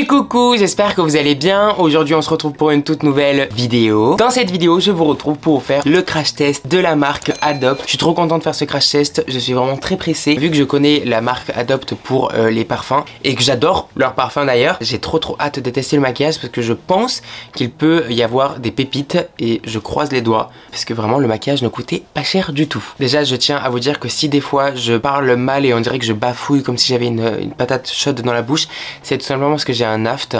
Coucou, j'espère que vous allez bien. Aujourd'hui on se retrouve pour une toute nouvelle vidéo. Dans cette vidéo je vous retrouve pour vous faire le crash test de la marque Adopt. Je suis trop content de faire ce crash test, je suis vraiment très pressé. Vu que je connais la marque Adopt pour les parfums et que j'adore leurs parfums d'ailleurs, j'ai trop hâte de tester le maquillage parce que je pense qu'il peut y avoir des pépites et je croise les doigts parce que vraiment le maquillage ne coûtait pas cher du tout. Déjà je tiens à vous dire que si des fois je parle mal et on dirait que je bafouille comme si j'avais une patate chaude dans la bouche, c'est tout simplement parce que j'ai un aft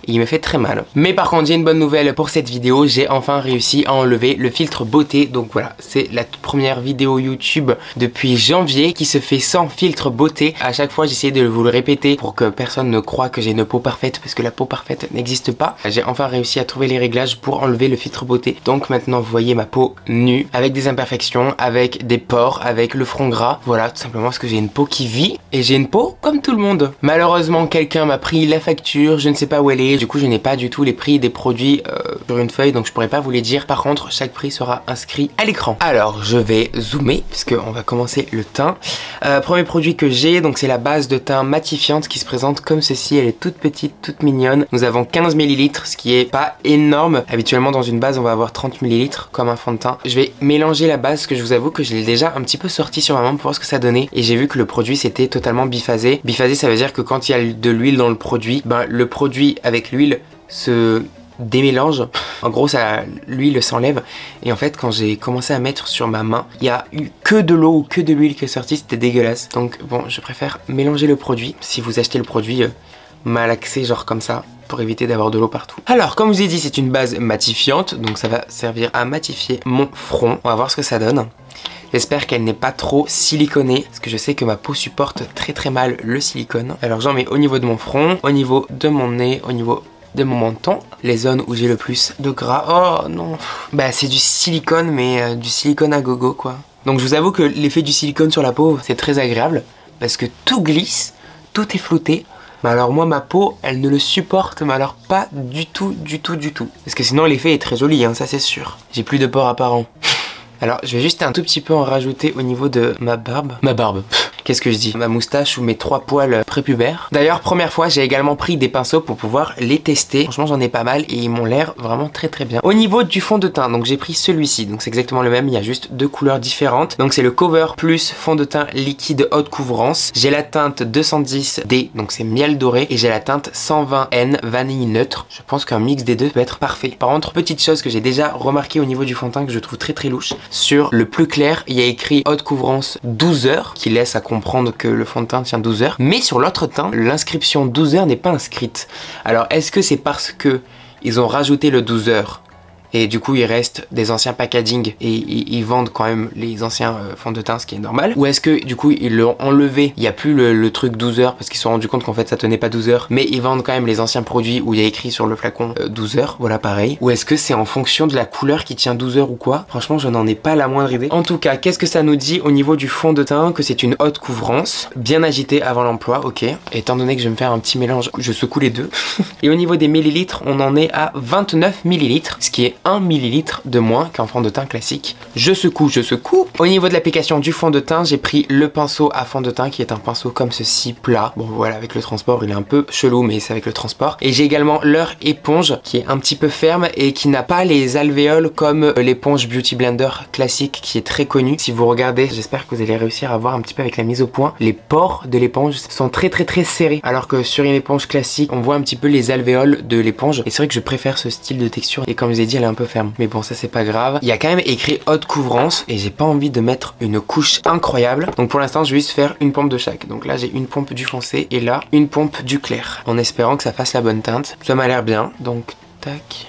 et il me fait très mal. Mais par contre j'ai une bonne nouvelle pour cette vidéo, j'ai enfin réussi à enlever le filtre beauté. Donc voilà, c'est la toute première vidéo YouTube depuis janvier qui se fait sans filtre beauté. À chaque fois j'essayais de vous le répéter pour que personne ne croie que j'ai une peau parfaite parce que la peau parfaite n'existe pas. J'ai enfin réussi à trouver les réglages pour enlever le filtre beauté. Donc maintenant vous voyez ma peau nue avec des imperfections, avec des pores, avec le front gras. Voilà, tout simplement parce que j'ai une peau qui vit et j'ai une peau comme tout le monde. Malheureusement quelqu'un m'a pris la facture, je ne sais pas où elle est, du coup je n'ai pas du tout les prix des produits sur une feuille, donc je pourrais pas vous les dire. Par contre chaque prix sera inscrit à l'écran. Alors je vais zoomer puisque on va commencer le teint. Premier produit que j'ai, donc c'est la base de teint matifiante qui se présente comme ceci. Elle est toute petite, toute mignonne. Nous avons 15 ml, ce qui est pas énorme. Habituellement dans une base on va avoir 30 ml comme un fond de teint. Je vais mélanger la base, que je vous avoue que je l'ai déjà un petit peu sorti sur ma main pour voir ce que ça donnait, et j'ai vu que le produit c'était totalement biphasé. Biphasé ça veut dire que quand il y a de l'huile dans le produit, ben le produit avec l'huile se démélange. En gros ça, l'huile s'enlève, et en fait quand j'ai commencé à mettre sur ma main, il y a eu que de l'eau ou que de l'huile qui est sortie, c'était dégueulasse. Donc bon, je préfère mélanger le produit. Si vous achetez le produit malaxé genre comme ça, pour éviter d'avoir de l'eau partout. Alors comme je vous ai dit, c'est une base matifiante, donc ça va servir à matifier mon front. On va voir ce que ça donne. J'espère qu'elle n'est pas trop siliconée, parce que je sais que ma peau supporte très mal le silicone. Alors j'en mets au niveau de mon front, au niveau de mon nez, au niveau de mon menton, les zones où j'ai le plus de gras. Oh non, bah c'est du silicone, mais du silicone à gogo quoi. Donc je vous avoue que l'effet du silicone sur la peau c'est très agréable, parce que tout glisse, tout est flouté. Mais alors moi ma peau elle ne le supporte, mais alors pas du tout. Parce que sinon l'effet est très joli hein, ça c'est sûr. J'ai plus de pores apparents. Alors je vais juste un tout petit peu en rajouter au niveau de ma barbe. Qu'est-ce que je dis? Ma moustache ou mes 3 poils prépubères. D'ailleurs première fois j'ai également pris des pinceaux pour pouvoir les tester. Franchement j'en ai pas mal et ils m'ont l'air vraiment très bien. Au niveau du fond de teint, donc j'ai pris celui-ci. Donc c'est exactement le même, il y a juste 2 couleurs différentes. Donc c'est le Cover Plus fond de teint liquide haute couvrance. J'ai la teinte 210D, donc c'est miel doré, et j'ai la teinte 120N vanille neutre. Je pense qu'un mix des deux peut être parfait. Par contre, petite chose que j'ai déjà remarqué au niveau du fond de teint que je trouve très louche. Sur le plus clair, il y a écrit haute couvrance 12 heures, qui laisse à comprendre que le fond de teint tient 12 heures. Mais sur l'autre teint, l'inscription 12 heures n'est pas inscrite. Alors est-ce que c'est parce que ils ont rajouté le 12 heures et du coup il reste des anciens packaging et ils vendent quand même les anciens fonds de teint, ce qui est normal? Ou est-ce que du coup ils l'ont enlevé, il n'y a plus le truc 12 heures parce qu'ils se sont rendus compte qu'en fait ça tenait pas 12 heures, mais ils vendent quand même les anciens produits où il y a écrit sur le flacon 12 heures, voilà pareil? Ou est-ce que c'est en fonction de la couleur qui tient 12 heures ou quoi? Franchement je n'en ai pas la moindre idée. En tout cas, qu'est-ce que ça nous dit au niveau du fond de teint? Que c'est une haute couvrance, bien agité avant l'emploi, ok. Étant donné que je vais me faire un petit mélange, je secoue les deux. Et au niveau des millilitres, on en est à 29 millilitres, ce qui est 1 millilitre de moins qu'un fond de teint classique. Je secoue. Au niveau de l'application du fond de teint, j'ai pris le pinceau à fond de teint qui est un pinceau comme ceci, plat. Bon voilà, avec le transport il est un peu chelou, mais c'est avec le transport. Et j'ai également leur éponge qui est un petit peu ferme et qui n'a pas les alvéoles comme l'éponge Beauty Blender classique qui est très connue. Si vous regardez, j'espère que vous allez réussir à voir un petit peu avec la mise au point, les pores de l'éponge sont très serrés, alors que sur une éponge classique on voit un petit peu les alvéoles de l'éponge, et c'est vrai que je préfère ce style de texture, et comme je vous ai dit elle est un peu ferme. Mais bon ça c'est pas grave. Il y a quand même écrit haute couvrance et j'ai pas envie de mettre une couche incroyable. Donc pour l'instant je vais juste faire une pompe de chaque. Donc là j'ai une pompe du foncé et là une pompe du clair. En espérant que ça fasse la bonne teinte. Ça m'a l'air bien. Donc tac.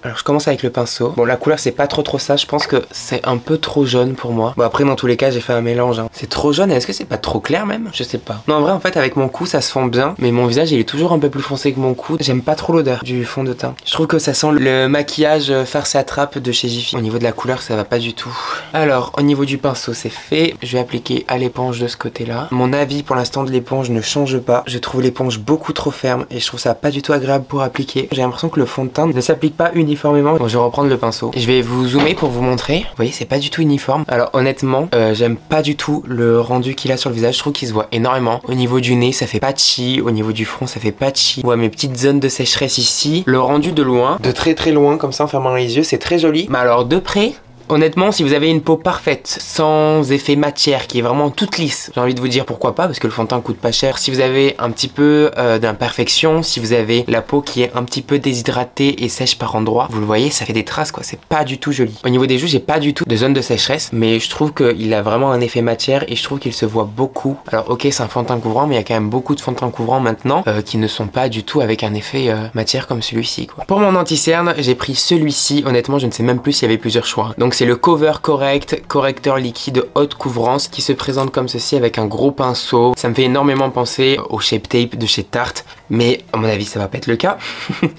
Alors je commence avec le pinceau. Bon la couleur c'est pas trop ça, je pense que c'est un peu trop jaune pour moi. Bon après dans tous les cas j'ai fait un mélange hein. C'est trop jaune, est-ce que c'est pas trop clair même? Je sais pas. Non en vrai en fait avec mon cou ça se fond bien, mais mon visage il est toujours un peu plus foncé que mon cou. J'aime pas trop l'odeur du fond de teint. Je trouve que ça sent le maquillage farce à trappe de chez Jiffy. Au niveau de la couleur ça va pas du tout. Alors au niveau du pinceau c'est fait. Je vais appliquer à l'éponge de ce côté là. Mon avis pour l'instant de l'éponge ne change pas. Je trouve l'éponge beaucoup trop ferme et je trouve ça pas du tout agréable pour appliquer. J'ai l'impression que le fond de teint ne s'applique pas pas uniformément. Bon, je vais reprendre le pinceau. Je vais vous zoomer pour vous montrer. Vous voyez, c'est pas du tout uniforme. Alors honnêtement, j'aime pas du tout le rendu qu'il a sur le visage. Je trouve qu'il se voit énormément. Au niveau du nez, ça fait patchy. Au niveau du front, ça fait patchy. On voit mes petites zones de sécheresse ici. Le rendu de loin, de très très loin, comme ça en fermant les yeux, c'est très joli. Mais alors de près, honnêtement, si vous avez une peau parfaite, sans effet matière, qui est vraiment toute lisse, j'ai envie de vous dire pourquoi pas, parce que le fond de teint coûte pas cher. Si vous avez un petit peu d'imperfection, si vous avez la peau qui est un petit peu déshydratée et sèche par endroits, vous le voyez, ça fait des traces quoi, c'est pas du tout joli. Au niveau des joues, j'ai pas du tout de zone de sécheresse, mais je trouve qu'il a vraiment un effet matière et je trouve qu'il se voit beaucoup. Alors ok, c'est un fond de teint couvrant, mais il y a quand même beaucoup de fonds de teint couvrants maintenant qui ne sont pas du tout avec un effet matière comme celui-ci quoi. Pour mon anti-cerne, j'ai pris celui-ci. Honnêtement, je ne sais même plus s'il y avait plusieurs choix. Donc c'est le Cover Correct correcteur liquide haute couvrance qui se présente comme ceci avec un gros pinceau. Ça me fait énormément penser au Shape Tape de chez Tarte, mais à mon avis ça va pas être le cas.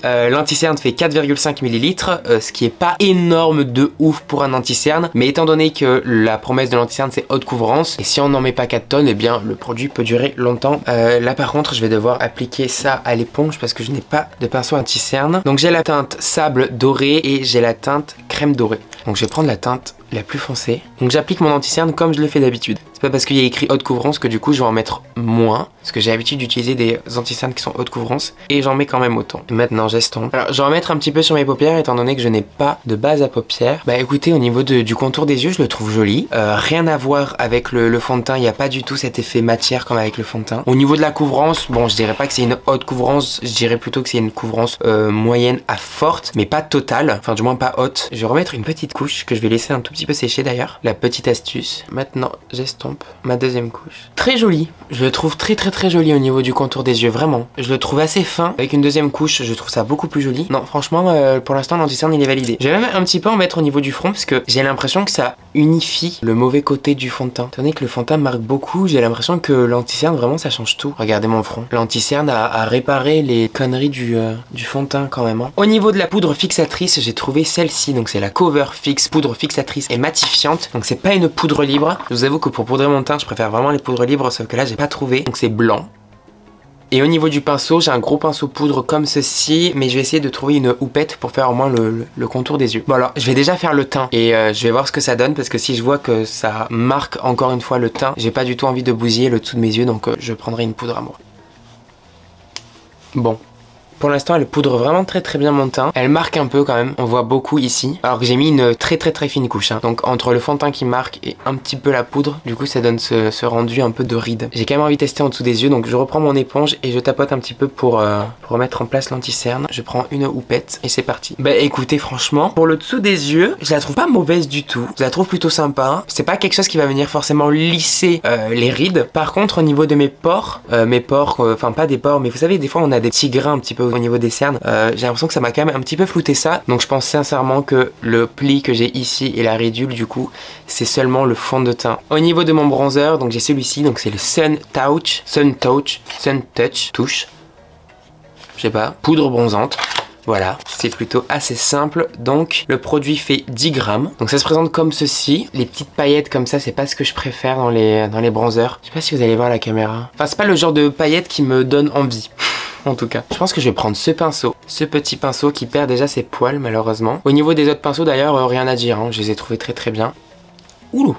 L'anti-cerne fait 4,5 ml, ce qui est pas énorme de ouf pour un anti-cerne, mais étant donné que la promesse de l'anti-cerne c'est haute couvrance, et si on n'en met pas 4 tonnes, et eh bien le produit peut durer longtemps. Là par contre je vais devoir appliquer ça à l'éponge parce que je n'ai pas de pinceau anti-cerne. Donc j'ai la teinte sable doré et j'ai la teinte crème dorée. Donc je vais prendre la teinte la plus foncée. Donc j'applique mon anti-cerne comme je le fais d'habitude. C'est pas parce qu'il y a écrit haute couvrance que du coup je vais en mettre moins, parce que j'ai l'habitude d'utiliser des anti-cernes qui sont haute couvrance et j'en mets quand même autant. Maintenant j'estompe. Alors je vais en mettre un petit peu sur mes paupières étant donné que je n'ai pas de base à paupières. Bah écoutez, au niveau du contour des yeux je le trouve joli. Rien à voir avec le fond de teint, il n'y a pas du tout cet effet matière comme avec le fond de teint. Au niveau de la couvrance, bon je dirais pas que c'est une haute couvrance, je dirais plutôt que c'est une couvrance moyenne à forte, mais pas totale, enfin du moins pas haute. Je vais remettre une petite couche que je vais laisser un tout petit peu sécher d'ailleurs. La petite astuce. Maintenant j'estompe ma deuxième couche. Très joli, je le trouve très joli au niveau du contour des yeux, vraiment. Je le trouve assez fin, avec une deuxième couche je trouve ça beaucoup plus joli. Non franchement pour l'instant l'anti-cerne il est validé. Je vais même un petit peu en mettre au niveau du front parce que j'ai l'impression que ça unifie le mauvais côté du fond de teint. Étant donné que le fond de teint marque beaucoup, j'ai l'impression que l'anti-cerne vraiment ça change tout. Regardez mon front. L'anti-cerne a réparé les conneries du fond de teint quand même. Hein. Au niveau de la poudre fixatrice, j'ai trouvé celle-ci, donc c'est la Cover Fix poudre fixatrice et matifiante. Donc c'est pas une poudre libre. Je vous avoue que pour poudrer mon teint, je préfère vraiment les poudres libres, sauf que là j'ai pas trouvé. Donc c'est blanc. Et au niveau du pinceau, j'ai un gros pinceau poudre comme ceci, mais je vais essayer de trouver une houppette pour faire au moins le contour des yeux. Bon alors, je vais déjà faire le teint et je vais voir ce que ça donne parce que si je vois que ça marque encore une fois le teint, j'ai pas du tout envie de bousiller le dessous de mes yeux, donc je prendrai une poudre à moi. Bon. Pour l'instant, elle poudre vraiment très bien mon teint. Elle marque un peu quand même, on voit beaucoup ici. Alors que j'ai mis une très fine couche. Hein. Donc entre le fond de teint qui marque et un petit peu la poudre, du coup ça donne ce rendu un peu de ride. J'ai quand même envie de tester en dessous des yeux, donc je reprends mon éponge et je tapote un petit peu pour remettre en place l'anti-cerne. Je prends une houppette et c'est parti. Bah écoutez, franchement, pour le dessous des yeux, je la trouve pas mauvaise du tout. Je la trouve plutôt sympa. C'est pas quelque chose qui va venir forcément lisser les rides. Par contre, au niveau de mes pores, enfin pas des pores, mais vous savez, des fois on a des petits grains un petit peu au niveau des cernes, j'ai l'impression que ça m'a quand même un petit peu flouté ça, donc je pense sincèrement que le pli que j'ai ici et la ridule du coup c'est seulement le fond de teint. Au niveau de mon bronzer, donc j'ai celui-ci, donc c'est le Sun Touch, touche, je sais pas, poudre bronzante. Voilà, c'est plutôt assez simple. Donc le produit fait 10 grammes. Donc ça se présente comme ceci. Les petites paillettes comme ça, c'est pas ce que je préfère dans les bronzers. Je sais pas si vous allez voir la caméra. Enfin c'est pas le genre de paillettes qui me donne envie. En tout cas, je pense que je vais prendre ce pinceau, ce petit pinceau qui perd déjà ses poils malheureusement. Au niveau des autres pinceaux d'ailleurs, rien à dire, hein. Je les ai trouvés très bien. Oulou.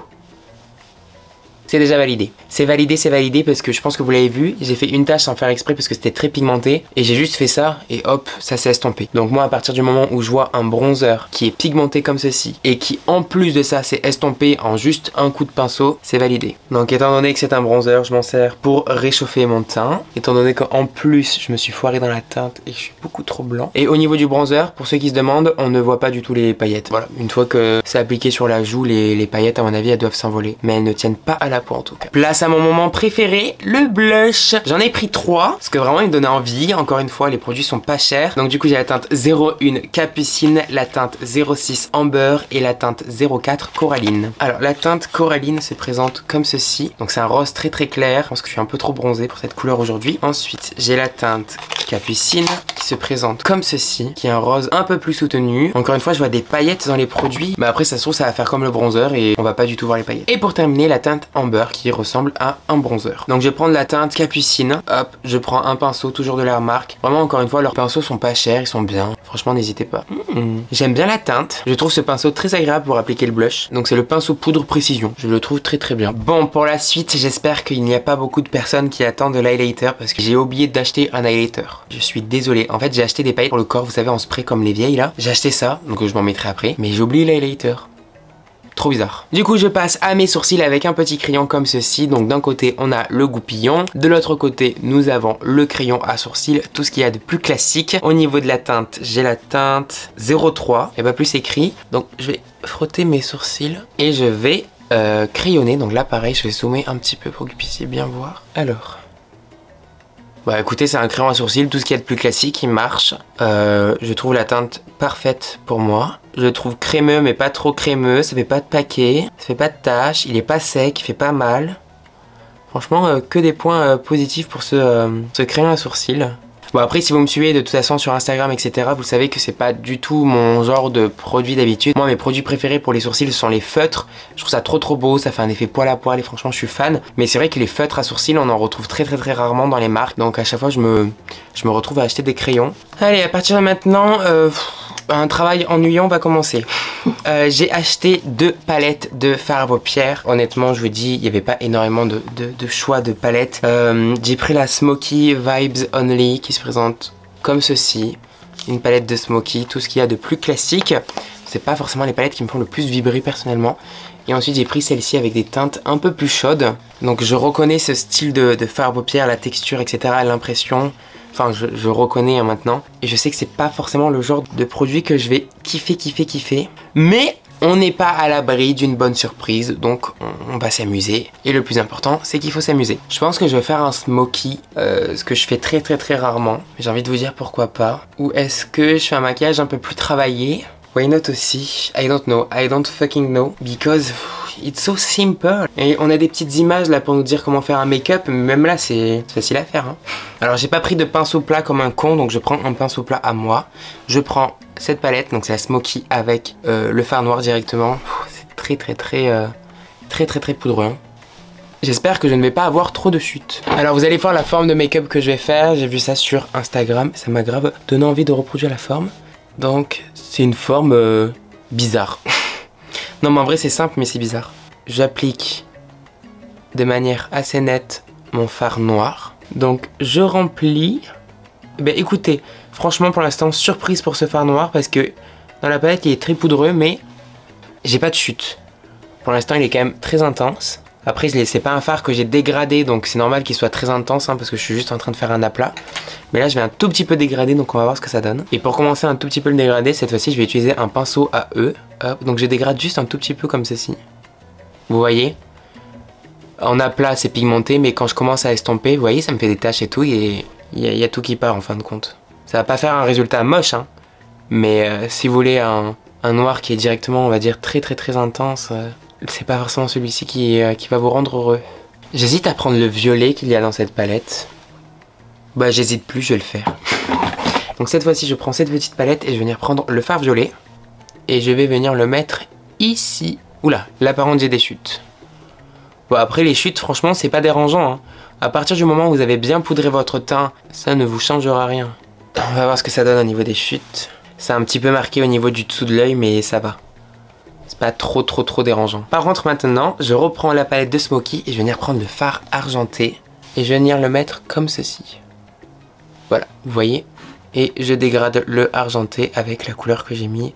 C'est déjà validé. C'est validé parce que je pense que vous l'avez vu, j'ai fait une tache sans faire exprès parce que c'était très pigmenté et j'ai juste fait ça et hop, ça s'est estompé. Donc moi à partir du moment où je vois un bronzer qui est pigmenté comme ceci et qui en plus de ça s'est estompé en juste un coup de pinceau, c'est validé. Donc étant donné que c'est un bronzer, je m'en sers pour réchauffer mon teint. Étant donné qu'en plus je me suis foiré dans la teinte et je suis beaucoup trop blanc. Et au niveau du bronzer, pour ceux qui se demandent, on ne voit pas du tout les paillettes. Voilà, une fois que c'est appliqué sur la joue, les paillettes à mon avis elles doivent s'envoler. Mais elles ne tiennent pas à la peau en tout cas. Place à mon moment préféré, le blush. J'en ai pris 3 parce que vraiment il me donnait envie. Encore une fois, les produits sont pas chers. Donc du coup j'ai la teinte 01 Capucine, la teinte 06 Amber et la teinte 04 Coraline. Alors la teinte Coraline se présente comme ceci. Donc c'est un rose très clair. Je pense que je suis un peu trop bronzé pour cette couleur aujourd'hui. Ensuite j'ai la teinte Capucine qui se présente comme ceci, qui est un rose un peu plus soutenu. Encore une fois, je vois des paillettes dans les produits, mais après ça se trouve ça va faire comme le bronzer et on va pas du tout voir les paillettes. Et pour terminer, la teinte Amber qui ressemble à un bronzer. Donc je vais prendre la teinte Capucine. Hop, je prends un pinceau, toujours de la marque. Vraiment, encore une fois, leurs pinceaux sont pas chers, ils sont bien. Franchement, n'hésitez pas. J'aime bien la teinte. Je trouve ce pinceau très agréable pour appliquer le blush. Donc c'est le pinceau poudre précision. Je le trouve très très bien. Bon, pour la suite, j'espère qu'il n'y a pas beaucoup de personnes qui attendent de l'highlighter parce que j'ai oublié d'acheter un highlighter. Je suis désolé. En fait, j'ai acheté des paillettes pour le corps, vous savez, en spray comme les vieilles là. J'ai acheté ça, donc je m'en mettrai après. Mais j'ai oublié l'highlighter. Trop bizarre. Du coup, je passe à mes sourcils avec un petit crayon comme ceci. Donc d'un côté, on a le goupillon. De l'autre côté, nous avons le crayon à sourcils. Tout ce qu'il y a de plus classique. Au niveau de la teinte, j'ai la teinte 03. Il n'y a pas plus écrit. Donc je vais frotter mes sourcils. Et je vais crayonner. Donc là, pareil, je vais zoomer un petit peu pour que vous puissiez bien voir. Alors... Bah écoutez, c'est un crayon à sourcils, tout ce qu'il y a de plus classique, il marche. Je trouve la teinte parfaite pour moi. Je le trouve crémeux mais pas trop crémeux, ça fait pas de paquet, ça fait pas de taches, il est pas sec, il fait pas mal. Franchement, que des points positifs pour ce crayon à sourcils. Bon après si vous me suivez de toute façon sur Instagram etc, vous savez que c'est pas du tout mon genre de produit d'habitude. Moi mes produits préférés pour les sourcils sont les feutres. Je trouve ça trop beau, ça fait un effet poil à poil et franchement je suis fan. Mais c'est vrai que les feutres à sourcils on en retrouve très rarement dans les marques. Donc à chaque fois je me retrouve à acheter des crayons. Allez, à partir de maintenant, un travail ennuyant va commencer. J'ai acheté 2 palettes de fard à paupières. Honnêtement, je vous dis, il n'y avait pas énormément de choix de palettes. J'ai pris la Smoky Vibes Only qui se présente comme ceci. Une palette de Smoky, tout ce qu'il y a de plus classique. C'est pas forcément les palettes qui me font le plus vibrer personnellement. Et ensuite j'ai pris celle-ci avec des teintes un peu plus chaudes. Donc je reconnais ce style de fard à paupières, la texture, etc. L'impression. Enfin, je reconnais hein, maintenant. Et je sais que c'est pas forcément le genre de produit que je vais kiffer. Mais on n'est pas à l'abri d'une bonne surprise. Donc on va s'amuser. Et le plus important, c'est qu'il faut s'amuser. Je pense que je vais faire un smoky. Ce que je fais très rarement. J'ai envie de vous dire pourquoi pas. Ou est-ce que je fais un maquillage un peu plus travaillé? Why not aussi? I don't know. I don't fucking know. Because it's so simple. Et on a des petites images là pour nous dire comment faire un make-up. Même là, c'est facile à faire. Hein. Alors, j'ai pas pris de pinceau plat comme un con. Donc, je prends un pinceau plat à moi. Je prends cette palette. Donc, c'est la Smoky avec le fard noir directement. C'est très poudreux. Hein. J'espère que je ne vais pas avoir trop de chutes. Alors, vous allez voir la forme de make-up que je vais faire. J'ai vu ça sur Instagram. Ça m'a grave donné envie de reproduire la forme. Donc c'est une forme bizarre. Non mais en vrai c'est simple mais c'est bizarre. J'applique de manière assez nette mon fard noir. Donc je remplis. Ben écoutez, franchement pour l'instant surprise pour ce fard noir parce que dans la palette il est très poudreux mais j'ai pas de chute. Pour l'instant il est quand même très intense. Après c'est pas un fard que j'ai dégradé donc c'est normal qu'il soit très intense hein, parce que je suis juste en train de faire un aplat. Mais là je vais un tout petit peu dégrader donc on va voir ce que ça donne. Et pour commencer un tout petit peu le dégrader, cette fois-ci je vais utiliser un pinceau à E. Hop, donc je dégrade juste un tout petit peu comme ceci. Vous voyez? En aplat c'est pigmenté mais quand je commence à estomper, vous voyez ça me fait des taches et tout et il y a tout qui part en fin de compte. Ça va pas faire un résultat moche hein. Mais si vous voulez un noir qui est directement on va dire très intense... c'est pas forcément celui-ci qui va vous rendre heureux. J'hésite à prendre le violet qu'il y a dans cette palette. Bah j'hésite plus, je vais le faire. Donc cette fois-ci je prends cette petite palette et je vais venir prendre le fard violet. Et je vais venir le mettre ici. Oula, là par contre j'ai des chutes. Bon après les chutes franchement c'est pas dérangeant hein. À partir du moment où vous avez bien poudré votre teint, ça ne vous changera rien. On va voir ce que ça donne au niveau des chutes. C'est un petit peu marqué au niveau du dessous de l'œil mais ça va. C'est pas trop dérangeant. Par contre maintenant, je reprends la palette de Smoky et je vais venir prendre le fard argenté. Et je vais venir le mettre comme ceci. Voilà, vous voyez. Et je dégrade le argenté avec la couleur que j'ai mis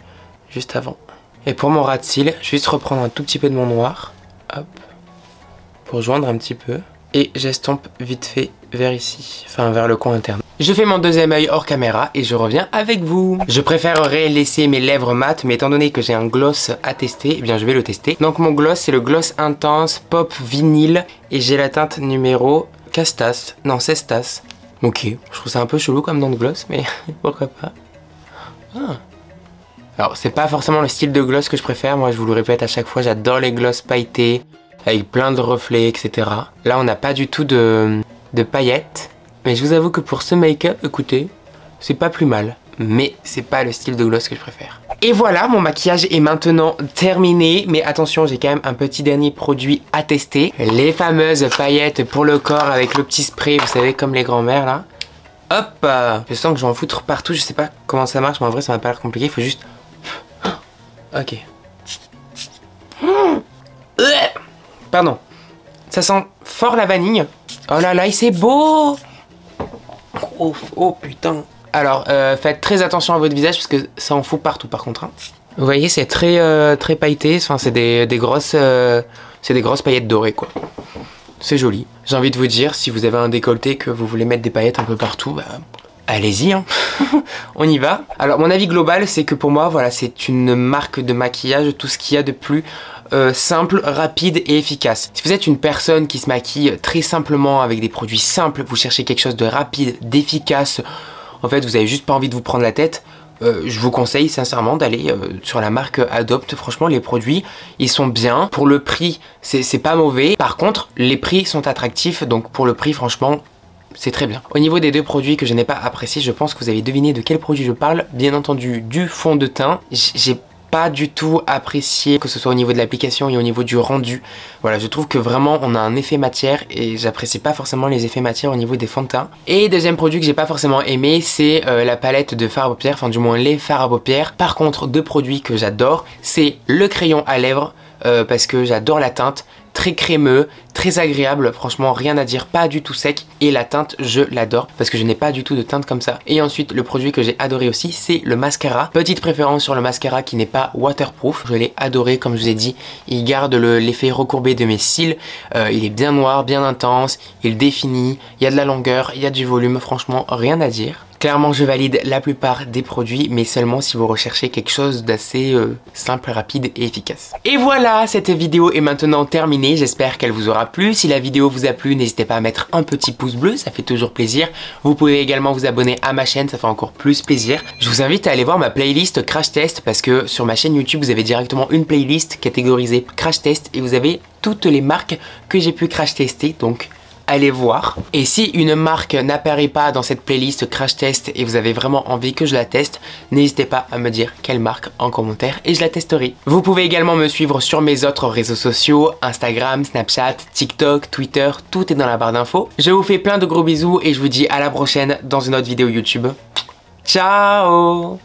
juste avant. Et pour mon ras de cils, je vais juste reprendre un tout petit peu de mon noir. Hop. Pour joindre un petit peu. Et j'estompe vite fait vers ici. Enfin vers le coin interne. Je fais mon deuxième œil hors caméra et je reviens avec vous. Je préférerais laisser mes lèvres mates, mais étant donné que j'ai un gloss à tester, eh bien je vais le tester. Donc mon gloss, c'est le gloss intense Pop Vinyle et j'ai la teinte numéro Castas, non Cestas. Ok, je trouve ça un peu chelou comme nom de gloss, mais pourquoi pas. Ah. Alors c'est pas forcément le style de gloss que je préfère, moi je vous le répète à chaque fois, j'adore les gloss pailletés, avec plein de reflets, etc. Là on n'a pas du tout de paillettes. Mais je vous avoue que pour ce make-up, écoutez, c'est pas plus mal. Mais c'est pas le style de gloss que je préfère. Et voilà, mon maquillage est maintenant terminé. Mais attention, j'ai quand même un petit dernier produit à tester. Les fameuses paillettes pour le corps avec le petit spray, vous savez, comme les grands-mères là. Hop, je sens que je vais en foutre partout. Je sais pas comment ça marche, mais en vrai ça m'a pas l'air compliqué. Il faut juste... Ok. Pardon. Ça sent fort la vanille. Oh là là, c'est beau. Oh putain. Alors, faites très attention à votre visage parce que ça en fout partout par contre. Hein. Vous voyez, c'est très pailleté. Enfin, c'est des grosses paillettes dorées quoi. C'est joli. J'ai envie de vous dire, si vous avez un décolleté que vous voulez mettre des paillettes un peu partout, bah, allez-y. Hein. On y va. Alors, mon avis global, c'est que pour moi, voilà, c'est une marque de maquillage, tout ce qu'il y a de plus simple, rapide et efficace. Si vous êtes une personne qui se maquille très simplement avec des produits simples, vous cherchez quelque chose de rapide, d'efficace. En fait, vous avez juste pas envie de vous prendre la tête. Je vous conseille sincèrement d'aller sur la marque Adopt. Franchement, les produits, ils sont bien. Pour le prix, c'est pas mauvais. Par contre, les prix sont attractifs. Donc pour le prix, franchement, c'est très bien. Au niveau des deux produits que je n'ai pas appréciés, je pense que vous avez deviné de quel produit je parle. Bien entendu, du fond de teint. J'ai pas du tout apprécié, que ce soit au niveau de l'application et au niveau du rendu. Voilà, je trouve que vraiment on a un effet matière et j'apprécie pas forcément les effets matière au niveau des fonds de teint. Et deuxième produit que j'ai pas forcément aimé, c'est la palette de fard à paupières, enfin du moins les fards à paupières. Par contre, deux produits que j'adore, c'est le crayon à lèvres parce que j'adore la teinte. Très crémeux, très agréable, franchement rien à dire, pas du tout sec. Et la teinte, je l'adore parce que je n'ai pas du tout de teinte comme ça. Et ensuite, le produit que j'ai adoré aussi, c'est le mascara. Petite préférence sur le mascara qui n'est pas waterproof. Je l'ai adoré, comme je vous ai dit. Il garde l'effet recourbé de mes cils. Il est bien noir, bien intense. Il définit, il y a de la longueur, il y a du volume. Franchement, rien à dire. Clairement, je valide la plupart des produits, mais seulement si vous recherchez quelque chose d'assez simple, rapide et efficace. Et voilà, cette vidéo est maintenant terminée. J'espère qu'elle vous aura plu. Si la vidéo vous a plu, n'hésitez pas à mettre un petit pouce bleu, ça fait toujours plaisir. Vous pouvez également vous abonner à ma chaîne, ça fait encore plus plaisir. Je vous invite à aller voir ma playlist Crash Test parce que sur ma chaîne YouTube, vous avez directement une playlist catégorisée Crash Test et vous avez toutes les marques que j'ai pu crash tester. Donc, allez voir. Et si une marque n'apparaît pas dans cette playlist Crash Test et vous avez vraiment envie que je la teste, n'hésitez pas à me dire quelle marque en commentaire et je la testerai. Vous pouvez également me suivre sur mes autres réseaux sociaux, Instagram, Snapchat, TikTok, Twitter, tout est dans la barre d'infos. Je vous fais plein de gros bisous et je vous dis à la prochaine dans une autre vidéo YouTube. Ciao!